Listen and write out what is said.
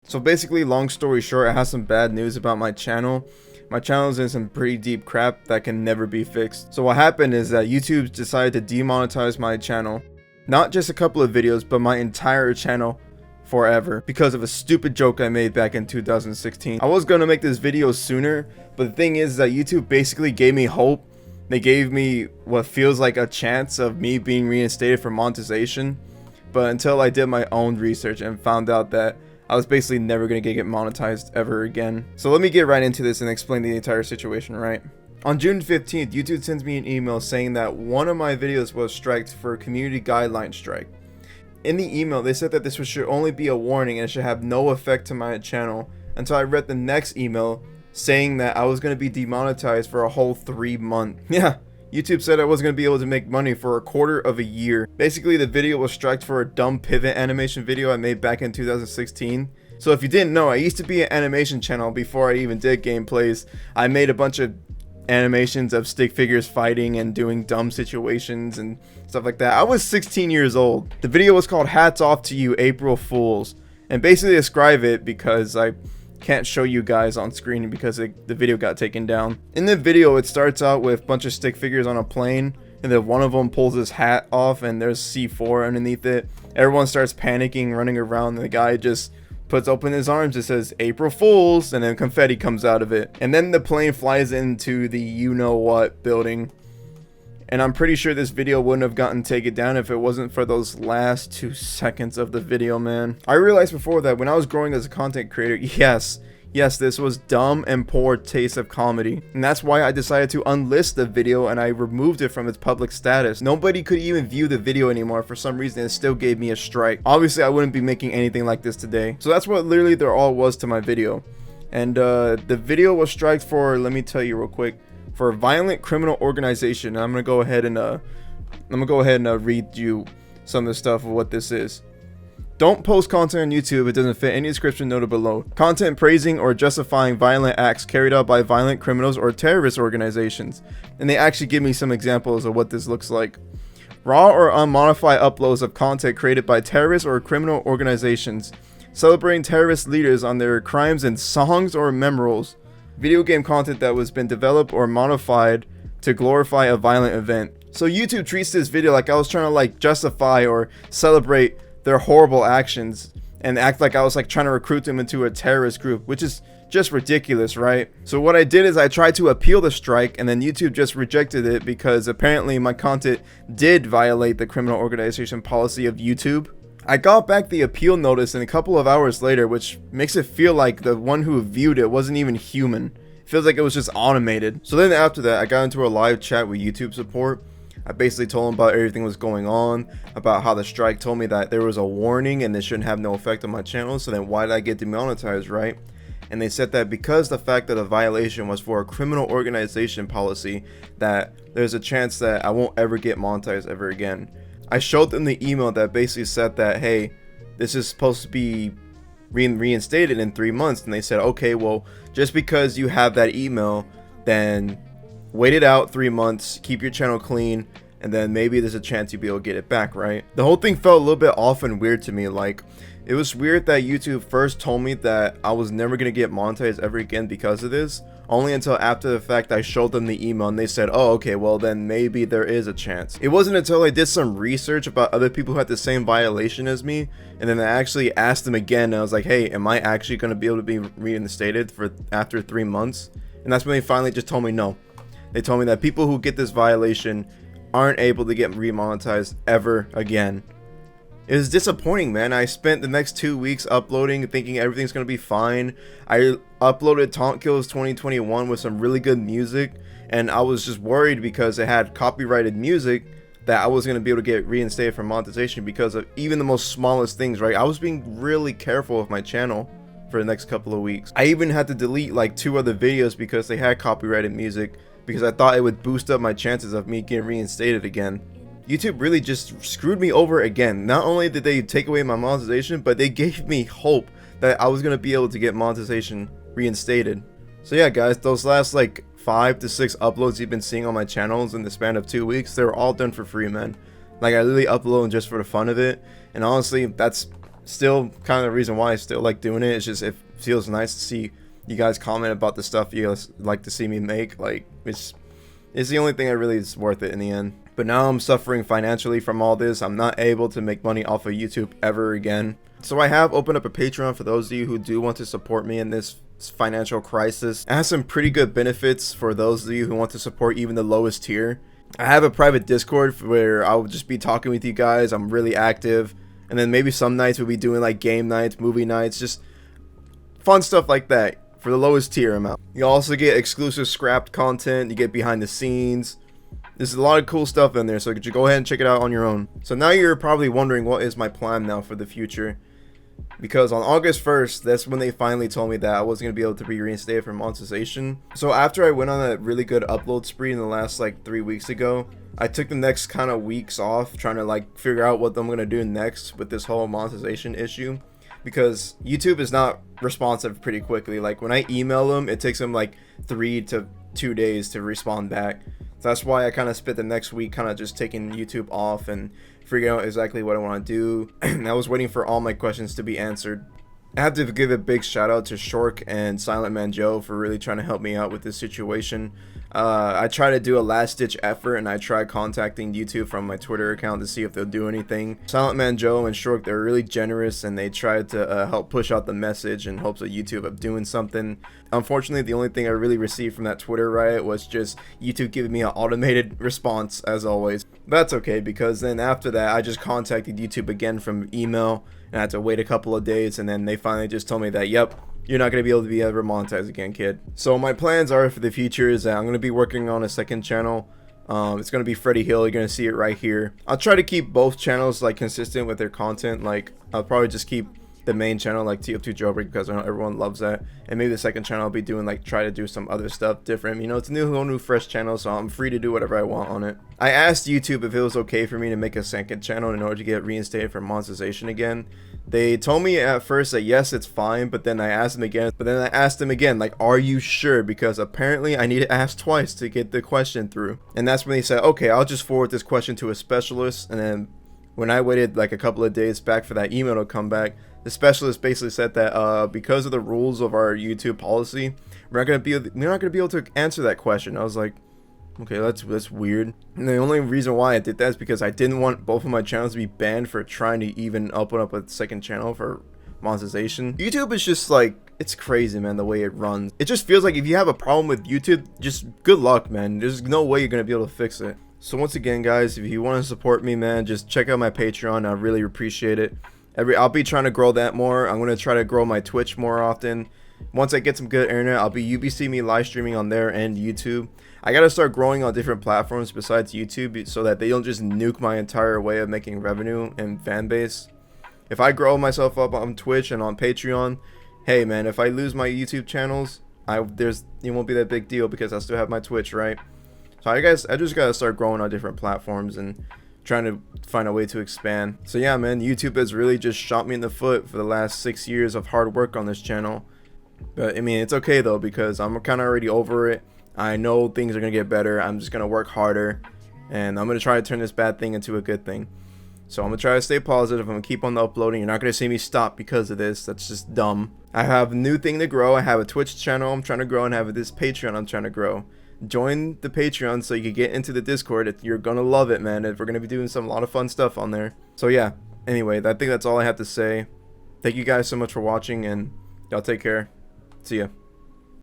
So basically, long story short, I have some bad news about my channel. My channel is in some pretty deep crap that can never be fixed. So what happened is that YouTube decided to demonetize my channel. Not just a couple of videos, but my entire channel forever, because of a stupid joke I made back in 2016. I was gonna make this video sooner, but the thing is that YouTube basically gave me hope. They gave me what feels like a chance of me being reinstated for monetization. But until I did my own research and found out that I was basically never going to get monetized ever again. So let me get right into this and explain the entire situation, right? On June 15th, YouTube sends me an email saying that one of my videos was striked for a community guideline strike. In the email, they said that this should only be a warning and it should have no effect to my channel until I read the next email saying that I was going to be demonetized for a whole 3 months. Yeah. YouTube said I wasn't going to be able to make money for a quarter of a year. Basically, the video was striked for a dumb pivot animation video I made back in 2016. So if you didn't know, I used to be an animation channel before I even did gameplays. I made a bunch of animations of stick figures fighting and doing dumb situations and stuff like that. I was 16 years old. The video was called Hats Off to You, April Fools. And basically describe it because I can't show you guys on screen because the video got taken down. In the video, it starts out with a bunch of stick figures on a plane, and then one of them pulls his hat off and there's C4 underneath it. Everyone starts panicking, running around, and the guy just puts open his arms. It says April Fools, and then confetti comes out of it. And then the plane flies into the you-know-what building. And I'm pretty sure this video wouldn't have gotten taken down if it wasn't for those last 2 seconds of the video, man. I realized before that when I was growing as a content creator, yes, this was dumb and poor taste of comedy. And that's why I decided to unlist the video and I removed it from its public status. Nobody could even view the video anymore. For some reason, it still gave me a strike. Obviously, I wouldn't be making anything like this today. So that's what literally there all was to my video. And the video was striked for, let me tell you real quick, for a violent criminal organization. And I'm gonna go ahead and read you some of the stuff of what this is. Don't post content on YouTube if it doesn't fit any description noted below. Content praising or justifying violent acts carried out by violent criminals or terrorist organizations. And they actually give me some examples of what this looks like. Raw or unmodified uploads of content created by terrorist or criminal organizations, celebrating terrorist leaders on their crimes in songs or memorials. Video game content that was been developed or modified to glorify a violent event. So YouTube treats this video like I was trying to like justify or celebrate their horrible actions and act like I was like trying to recruit them into a terrorist group, which is just ridiculous, right? So what I did is I tried to appeal the strike, and then YouTube just rejected it because apparently my content did violate the criminal organization policy of YouTube. I got back the appeal notice in a couple of hours later, which makes it feel like the one who viewed it wasn't even human. It feels like it was just automated. So then after that, I got into a live chat with YouTube support. I basically told them about everything that was going on, about how the strike told me that there was a warning and this shouldn't have no effect on my channel. So then why did I get demonetized, right? And they said that because the fact that a violation was for a criminal organization policy, that there's a chance that I won't ever get monetized ever again. I showed them the email that basically said that, hey, this is supposed to be reinstated in 3 months. And they said, okay, well, just because you have that email, then wait it out 3 months, keep your channel clean, and then maybe there's a chance you'll be able to get it back, right? The whole thing felt a little bit off and weird to me. Like, it was weird that YouTube first told me that I was never going to get monetized ever again because of this, only until after the fact I showed them the email and they said, oh, okay, well then maybe there is a chance. It wasn't until I did some research about other people who had the same violation as me, and then I actually asked them again, and I was like, hey, am I actually going to be able to be reinstated for after 3 months? And that's when they finally just told me no. They told me that people who get this violation aren't able to get remonetized ever again. It was disappointing, man. I spent the next 2 weeks uploading, thinking everything's gonna be fine. I uploaded Taunt Kills 2021 with some really good music, and I was just worried because it had copyrighted music that I was gonna be able to get reinstated from monetization because of even the most smallest things, right? I was being really careful with my channel for the next couple of weeks. I even had to delete like 2 other videos because they had copyrighted music, because I thought it would boost up my chances of me getting reinstated again. YouTube really just screwed me over again. Not only did they take away my monetization, but they gave me hope that I was going to be able to get monetization reinstated. So yeah, guys, those last like 5 to 6 uploads you've been seeing on my channels in the span of 2 weeks, they were all done for free, man. Like, I literally upload them just for the fun of it. And honestly, that's still kind of the reason why I still like doing it. It's just, it feels nice to see you guys comment about the stuff you guys like to see me make. Like, it's the only thing that really is worth it in the end. But now I'm suffering financially from all this. I'm not able to make money off of YouTube ever again. So I have opened up a Patreon for those of you who do want to support me in this financial crisis. It has some pretty good benefits for those of you who want to support even the lowest tier. I have a private Discord where I will just be talking with you guys. I'm really active. And then maybe some nights we'll be doing like game nights, movie nights, just fun stuff like that for the lowest tier amount. You also get exclusive scrapped content. You get behind the scenes. There's a lot of cool stuff in there, so could you go ahead and check it out on your own. So now you're probably wondering what is my plan now for the future. Because on August 1st, that's when they finally told me that I wasn't going to be able to be reinstated from monetization. So after I went on a really good upload spree in the last like 3 weeks ago, I took the next kind of weeks off trying to like figure out what I'm going to do next with this whole monetization issue. Because YouTube is not responsive pretty quickly. Like when I email them, it takes them like 3 to 2 days to respond back. So that's why I kind of spent the next week kind of just taking YouTube off and figuring out exactly what I want to do. And I was waiting for all my questions to be answered. I have to give a big shout out to Shork and Silent Man Joe for really trying to help me out with this situation. I tried to do a last ditch effort and I tried contacting YouTube from my Twitter account to see if they'll do anything. Silent Man Joe and Shork, they're really generous and they tried to help push out the message in hopes of YouTube of doing something. Unfortunately, the only thing I really received from that Twitter riot was just YouTube giving me an automated response as always. That's okay, because then after that I just contacted YouTube again from email and I had to wait a couple of days, and then they finally just told me that, yep, you're not going to be able to be ever monetized again, kid. So my plans are for the future is that I'm going to be working on a second channel. It's going to be Freddy Hill. You're going to see it right here. I'll try to keep both channels like consistent with their content. Like I'll probably just keep the main channel like TF2 Jailbreak because I know everyone loves that, and maybe the second channel I'll be doing like try to do some other stuff different. You know, it's a whole new fresh channel, so I'm free to do whatever I want on it. I asked YouTube if it was okay for me to make a second channel in order to get reinstated from monetization again. They told me at first that yes, it's fine, but then I asked them again, like, are you sure? Because apparently I need to ask twice to get the question through. And that's when they said, okay, I'll just forward this question to a specialist. And then when I waited like a couple of days back for that email to come back, the specialist basically said that because of the rules of our YouTube policy, we're not gonna be able to answer that question. I was like, okay, that's weird. And the only reason why I did that is because I didn't want both of my channels to be banned for trying to even open up a second channel for monetization. YouTube is just like, it's crazy, man, the way it runs. It just feels like if you have a problem with YouTube, just good luck, man. There's no way you're gonna be able to fix it. So once again, guys, if you want to support me, man, just check out my Patreon. I really appreciate it. I'll be trying to grow that more. I'm gonna try to grow my Twitch more often. Once I get some good internet, you'll be seeing me live streaming on there and YouTube. I gotta start growing on different platforms besides YouTube so that they don't just nuke my entire way of making revenue and fan base. If I grow myself up on Twitch and on Patreon, hey man, if I lose my YouTube channels, it won't be that big deal because I still have my Twitch, right? So I just gotta start growing on different platforms and trying to find a way to expand. So yeah, man, YouTube has really just shot me in the foot for the last 6 years of hard work on this channel. But I mean, it's okay though, because I'm kind of already over it. I know things are gonna get better. I'm just gonna work harder, and I'm gonna try to turn this bad thing into a good thing. So I'm gonna try to stay positive. I'm gonna keep on uploading. You're not gonna see me stop because of this. That's just dumb. I have a new thing to grow. I have a Twitch channel I'm trying to grow, and have this Patreon I'm trying to grow. Join the Patreon so you can get into the Discord. You're gonna love it, man. We're gonna be doing a lot of fun stuff on there. So yeah, anyway, I think that's all I have to say. Thank you guys so much for watching, and y'all take care. See ya.